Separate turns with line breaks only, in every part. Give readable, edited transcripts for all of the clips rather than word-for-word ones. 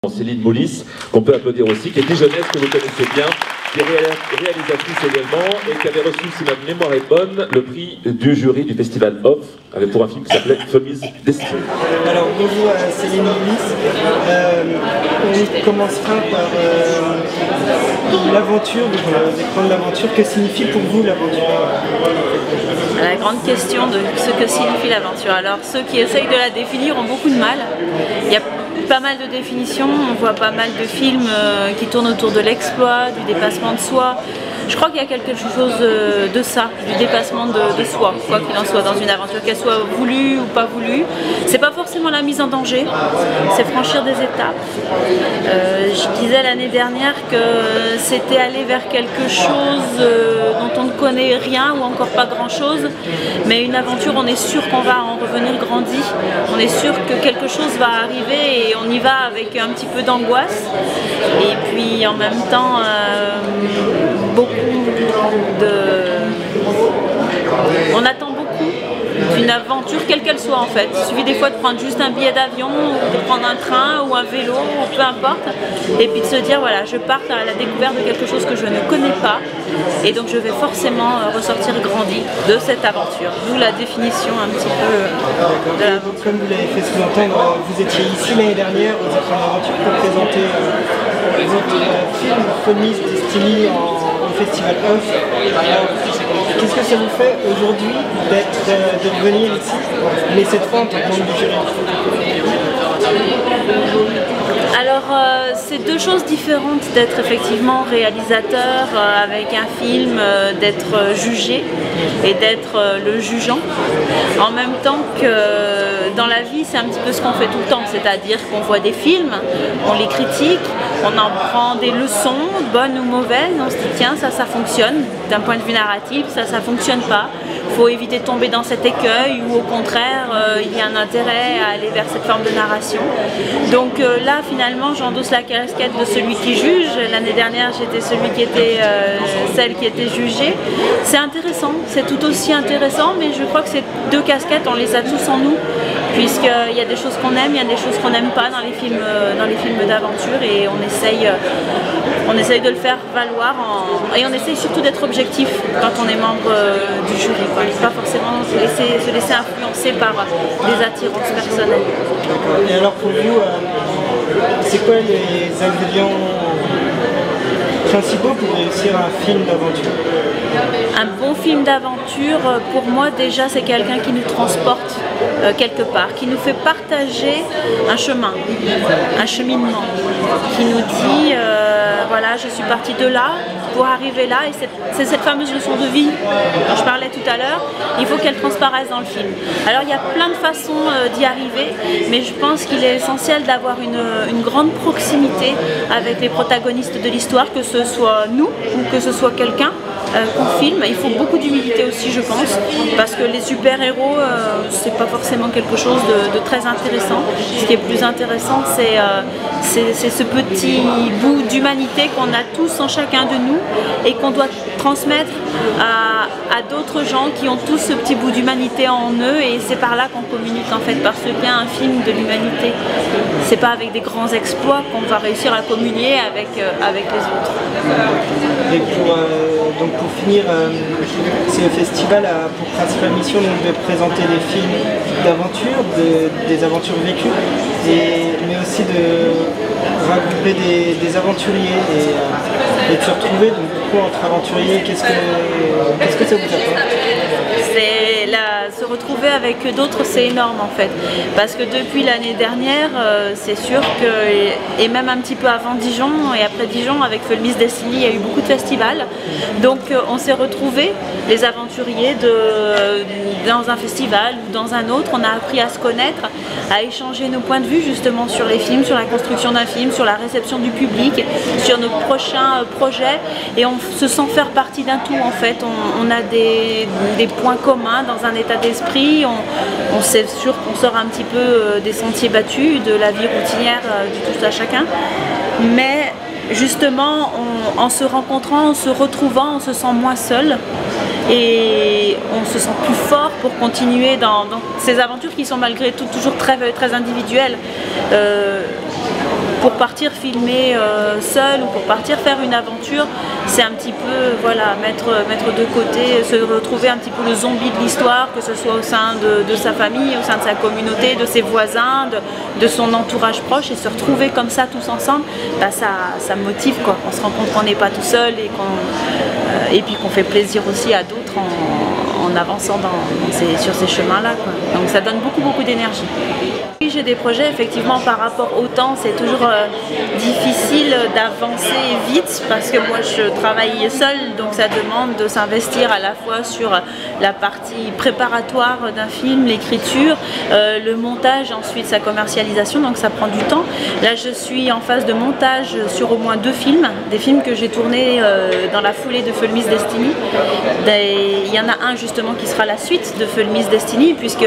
Céline Moulis, qu'on peut applaudir aussi, qui est dijonnaise, que vous connaissez bien, qui est réalisatrice également, et qui avait reçu, si ma mémoire est bonne, le prix du jury du Festival Off, pour un film qui s'appelait Femise Destiny.
Alors bonjour à Céline Moulis. On commencera par l'aventure, prendre l'aventure. Que signifie pour vous l'aventure?
La grande question de ce que signifie l'aventure. Alors ceux qui essayent de la définir ont beaucoup de mal. Il y a pas mal de définitions, on voit pas mal de films qui tournent autour de l'exploit, du dépassement de soi. Je crois qu'il y a quelque chose de ça, du dépassement de soi, quoi qu'il en soit dans une aventure, qu'elle soit voulue ou pas voulue. C'est pas forcément la mise en danger, c'est franchir des étapes. Je disais l'année dernière que c'était aller vers quelque chose dont on ne connaît rien ou encore pas grand chose, mais une aventure, on est sûr qu'on va en revenir grandi, on est sûr que quelque chose va arriver et on y va avec un petit peu d'angoisse et puis en même temps beaucoup on attend beaucoup d'une aventure, quelle qu'elle soit en fait. Il suffit des fois de prendre juste un billet d'avion, ou de prendre un train ou un vélo, ou peu importe, et puis de se dire voilà, je pars à la découverte de quelque chose que je ne connais pas, et donc je vais forcément ressortir grandi de cette aventure. D'où la définition un petit peu de l'aventure.
Comme vous l'avez fait sous-entendre, vous étiez ici l'année dernière aux Écrans d'Aventure pour présenter votre film Femise Destiny au Festival Off. Qu'est-ce que ça vous fait aujourd'hui de venir ici, mais cette fois en tant que membre du jury?
Alors c'est deux choses différentes d'être effectivement réalisateur avec un film, d'être jugé et d'être le jugeant. En même temps que dans la vie c'est un petit peu ce qu'on fait tout le temps, c'est-à-dire qu'on voit des films, on les critique, on en prend des leçons, bonnes ou mauvaises, on se dit tiens ça fonctionne, d'un point de vue narratif ça fonctionne pas. Il faut éviter de tomber dans cet écueil ou au contraire il y a un intérêt à aller vers cette forme de narration. Donc là finalement j'endosse la casquette de celui qui juge. L'année dernière j'étais celui qui était celle qui était jugée. C'est intéressant, c'est tout aussi intéressant, mais je crois que ces deux casquettes on les a tous en nous, puisqu'il y a des choses qu'on aime, il y a des choses qu'on n'aime pas dans les films d'aventure, et on essaye de le faire valoir et on essaye surtout d'être objectif quand on est membre du jury. Pas forcément se laisser influencer par des attirances personnelles.
Et alors pour vous, c'est quoi les ingrédients principaux pour réussir un film d'aventure?
Un bon film d'aventure, pour moi déjà c'est quelqu'un qui nous transporte quelque part, qui nous fait partager un chemin, un cheminement, qui nous dit voilà je suis partie de là pour arriver là, et c'est cette fameuse leçon de vie dont je parlais tout à l'heure, il faut qu'elle transparaisse dans le film. Alors il y a plein de façons d'y arriver, mais je pense qu'il est essentiel d'avoir une grande proximité avec les protagonistes de l'histoire, que ce soit nous ou que ce soit quelqu'un qu'on filme. Il faut beaucoup d'humilité aussi je pense, parce que les super-héros c'est pas forcément quelque chose de très intéressant. Ce qui est plus intéressant c'est ce petit bout d'humanité qu'on a tous en chacun de nous et qu'on doit transmettre à d'autres gens qui ont tous ce petit bout d'humanité en eux, et c'est par là qu'on communique en fait, parce que bien un film de l'humanité, c'est pas avec des grands exploits qu'on va réussir à communier avec les autres.
Et pour finir, c'est le festival a pour principale mission donc, de présenter des films d'aventure, des aventures vécues, mais aussi de regrouper des aventuriers et de se retrouver. Donc du coup entre aventuriers, qu'est-ce que ça vous apporte?
Se retrouver avec d'autres, c'est énorme en fait, parce que depuis l'année dernière c'est sûr que, et même un petit peu avant Dijon et après Dijon avec Femise Destiny, il y a eu beaucoup de festivals, donc on s'est retrouvés les aventuriers dans un festival ou dans un autre. On a appris à se connaître, à échanger nos points de vue justement sur les films, sur la construction d'un film, sur la réception du public, sur nos prochains projets, et on se sent faire partie d'un tout en fait. On a des points communs dans un état d'esprit, on sait sûr qu'on sort un petit peu des sentiers battus, de la vie routinière du tout à chacun, mais justement en se rencontrant, en se retrouvant, on se sent moins seul et on se sent plus fort pour continuer dans ces aventures qui sont malgré tout toujours très, très individuelles. pour partir filmer seul ou pour partir faire une aventure, c'est un petit peu voilà, mettre de côté, se retrouver un petit peu le zombie de l'histoire, que ce soit au sein de sa famille, au sein de sa communauté, de ses voisins, de son entourage proche, et se retrouver comme ça tous ensemble, bah, ça motive quoi. On se rend compte qu'on n'est pas tout seul et puis qu'on fait plaisir aussi à d'autres en avançant sur ces chemins-là. Donc ça donne beaucoup d'énergie. Oui, j'ai des projets, effectivement, par rapport au temps, c'est toujours difficile d'avancer vite parce que moi je travaille seule, donc ça demande de s'investir à la fois sur la partie préparatoire d'un film, l'écriture, le montage, ensuite sa commercialisation, donc ça prend du temps. Là je suis en phase de montage sur au moins 2 films, des films que j'ai tournés dans la foulée de Fulmi's Destiny. Il y en a un justement qui sera la suite de Fulmi's Destiny, puisque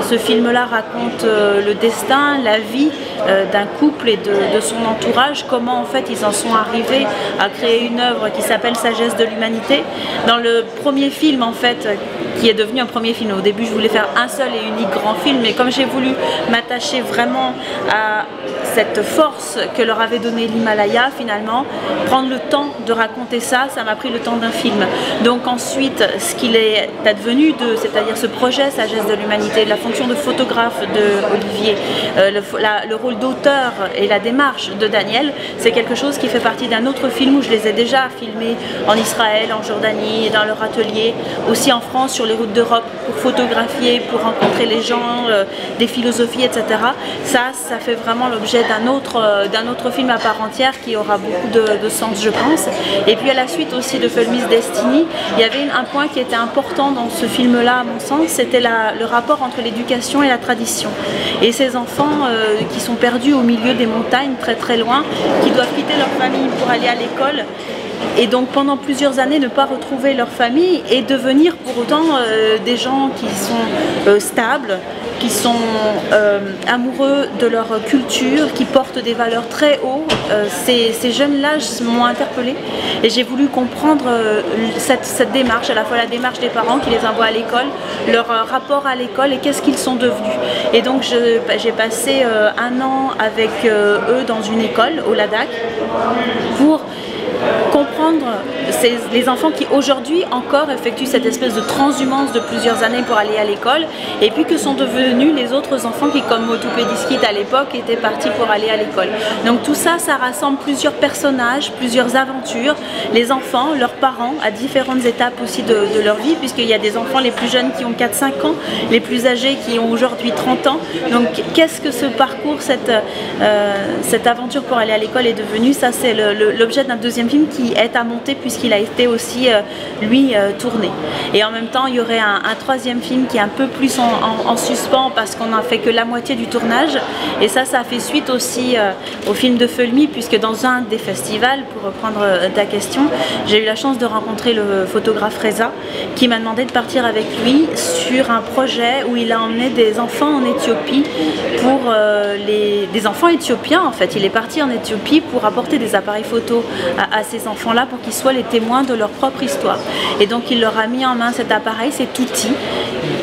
ce film-là raconte le destin, la vie d'un couple et de son entourage, comment en fait ils en sont arrivés à créer une œuvre qui s'appelle Sagesse de l'humanité. Dans le premier film en fait, qui est devenu un premier film, au début je voulais faire un seul et unique grand film, mais comme j'ai voulu m'attacher vraiment à cette force que leur avait donné l'Himalaya, finalement, prendre le temps de raconter ça, ça m'a pris le temps d'un film. Donc ensuite, ce qu'il est advenu c'est-à-dire ce projet Sagesse de l'humanité, la fonction de photographe de Olivier, le rôle d'auteur et la démarche de Daniel, c'est quelque chose qui fait partie d'un autre film où je les ai déjà filmés en Israël, en Jordanie, dans leur atelier, aussi en France, sur les routes d'Europe, pour photographier, pour rencontrer les gens, des philosophies, etc. Ça fait vraiment l'objet d'un autre film à part entière qui aura beaucoup de sens, je pense. Et puis à la suite aussi de Fulmi's Destiny, il y avait un point qui était important dans ce film-là, à mon sens, c'était le rapport entre l'éducation et la tradition. Et ces enfants qui sont perdus au milieu des montagnes, très loin, qui doivent quitter leur famille pour aller à l'école, et donc pendant plusieurs années ne pas retrouver leur famille et devenir pour autant des gens qui sont stables, qui sont amoureux de leur culture, qui portent des valeurs très haut. Ces jeunes-là m'ont interpellée et j'ai voulu comprendre cette démarche, à la fois la démarche des parents qui les envoient à l'école, leur rapport à l'école et qu'est-ce qu'ils sont devenus. Et donc j'ai passé 1 an avec eux dans une école au Ladakh pour comprendre les enfants qui aujourd'hui encore effectuent cette espèce de transhumance de plusieurs années pour aller à l'école, et puis que sont devenus les autres enfants qui, comme Motu Pédiskit à l'époque, étaient partis pour aller à l'école. Donc tout ça, ça rassemble plusieurs personnages, plusieurs aventures, les enfants, leurs parents, à différentes étapes aussi de leur vie, puisqu'il y a des enfants les plus jeunes qui ont 4-5 ans, les plus âgés qui ont aujourd'hui 30 ans. Donc qu'est-ce que ce parcours, cette aventure pour aller à l'école est devenu? Ça, c'est l'objet d'un deuxième film qui est à monter puisqu'il a été aussi lui tourné. Et en même temps il y aurait un 3e film qui est un peu plus en suspens parce qu'on n'a fait que la moitié du tournage, et ça fait suite aussi au film de Fulmi, puisque dans un des festivals, pour reprendre ta question, j'ai eu la chance de rencontrer le photographe Reza qui m'a demandé de partir avec lui sur un projet où il a emmené des enfants en Éthiopie pour des enfants éthiopiens en fait. Il est parti en Éthiopie pour apporter des appareils photo à ces enfants-là pour qu'ils soient les témoins de leur propre histoire. Et donc il leur a mis en main cet appareil, cet outil,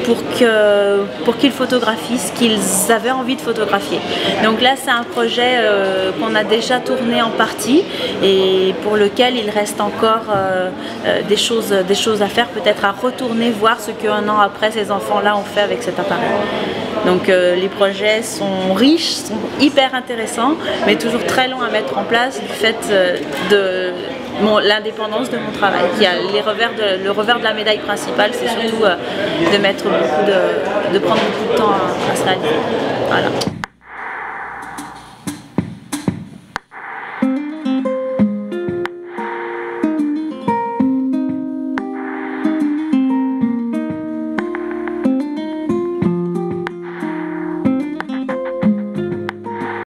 pour qu'ils photographient ce qu'ils avaient envie de photographier. Donc là c'est un projet qu'on a déjà tourné en partie et pour lequel il reste encore des choses à faire, peut-être à retourner voir ce qu'un an après ces enfants-là ont fait avec cet appareil. Donc les projets sont riches, sont hyper intéressants, mais toujours très longs à mettre en place du fait de l'indépendance de mon travail. Le revers de la médaille principale, c'est surtout de prendre beaucoup de temps à se réaliser. Voilà.